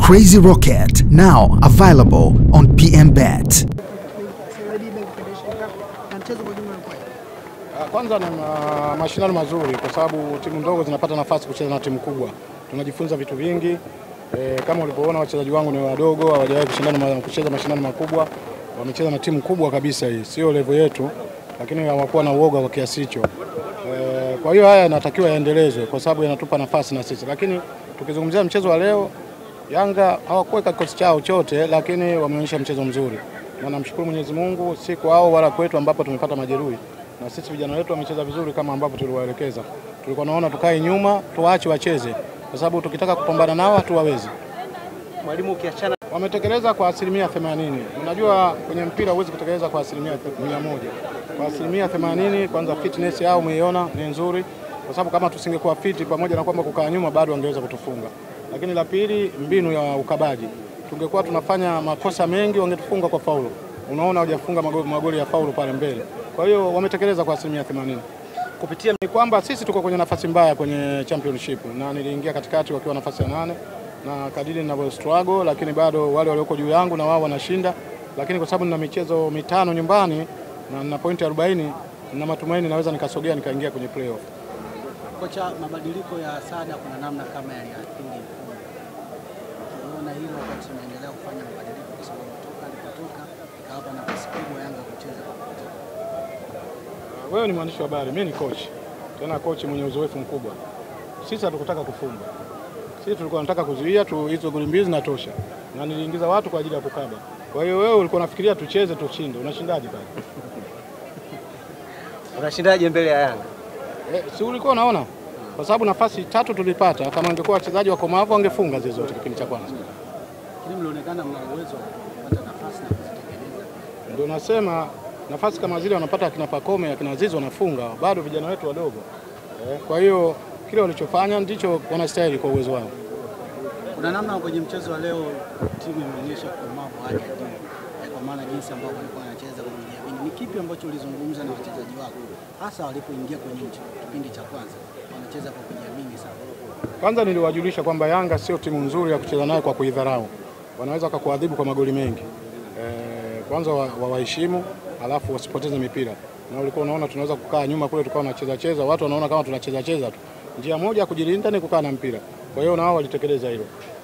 Crazy Rocket, now available on PMBet. Kwanza ni mashindano mazuri kwa sababu timu ndogo zinapata nafasi kucheza na timu kubwa. Tunajifunza vitu vingi. Kama ulipoona wachezaji wangu ni wadogo, hawajawahi kucheza mashindano makubwa. Wamecheza na timu kubwa kabisa hii, sio level yetu, lakini hawakuwa na uoga kwa kiasi hicho. Kwa hiyo haya yanatakiwa yaendelezwe kwa sababu yanatupa nafasi na sisi. Lakini tukizungumzia mchezo wa leo, Yanga hawakuweka kikosi chao chote, lakini wameonyesha mchezo mzuri. Na namshukuru Mwenyezi Mungu, si kwao wala kwetu ambapo tumepata majeruhi. Na sisi vijana wetu wamecheza vizuri kama ambapo tuliwaelekeza. Tulikuwa naona tukae nyuma, tuache wacheze kwa sababu tukitaka kupambana nao hatuwawezi. Mwalimu, ukiachana wametekeleza kwa 80%. Unajua kwenye mpira huwezi kutekeleza kwa 100%. Kwa 80%, kwanza fitness yao umeiona ni nzuri, kwa sababu kama tusingekuwa fiti pamoja na kwamba kukaa nyuma bado wangeweza kutufunga. Lakini la pili, mbinu ya ukabaji. Tungekuwa tunafanya makosa mengi wangetufunga kwa faulo. Unaona hawajafunga magoli ya faulo pale mbele. Kwa hiyo wametekeleza kwa 80%. Kupitia ni kwamba sisi tuko kwenye nafasi mbaya kwenye championship na niliingia katikati wakiwa nafasi ya 8 na kadiri ninavyo struggle, lakini bado wale walioko juu yangu na wao wanashinda. Lakini kwa sababu nina michezo 5 nyumbani na nina pointi 40, na matumaini naweza nikasogea nikaingia kwenye playoff. Kocha, mabadiliko ya Sada kuna namna kama yaliathiri unaona hilo wakati tunaendelea kufanya mabadiliko, kwa sababu kutoka ikawapa nafasi kubwa Yanga kucheza. Wewe ni mwandishi wa habari, mimi ni coach. Tena coach mwenye uzoefu mkubwa. Sisi hatukutaka kufunga. Sisi tulikuwa tunataka kuzuia hizo goli mbili na tosha. Na niliingiza watu kwa ajili ya kukaba. Kwa hiyo wewe ulikuwa unafikiria tucheze tushinde. Unashindaje pale? Unashindaje mbele ya Yanga? Si ulikuwa unaona? Kwa sababu nafasi 3 tulipata, kama ingekuwa wachezaji wa komavu wangefunga zile zote kipindi cha kwanza. Lakini mlionekana mna uwezo wa kupata nafasi na kuzitekeleza. Ndio nasema nafasi kama zile wanapata akina Pakome, akina Azizi wanafunga, bado vijana wetu wadogo. Kwa hiyo kile walichofanya ndicho wanastahili kwa uwezo wao. Kuna namna kwenye mchezo wa leo timu imeonyesha komavu hadi kwa maana jinsi ambavyo walikuwa wanacheza kwa kujiamini. Ni kipi ambacho ulizungumza na wachezaji wako hasa walipoingia kwenye kipindi cha kwanza? Wanacheza kwa kujiamini sana. Kwanza niliwajulisha kwamba Yanga sio timu nzuri ya kucheza nayo kwa kuidharau. Wanaweza kukuadhibu kwa magoli mengi. Kwanza waheshimu, alafu wasipoteze mipira. Na ulikuwa unaona tunaweza kukaa nyuma kule tukawa tunacheza, watu wanaona kama tunacheza tu. Njia moja ya kujilinda ni kukaa na mpira. Kwa hiyo na wao walitekeleza hilo.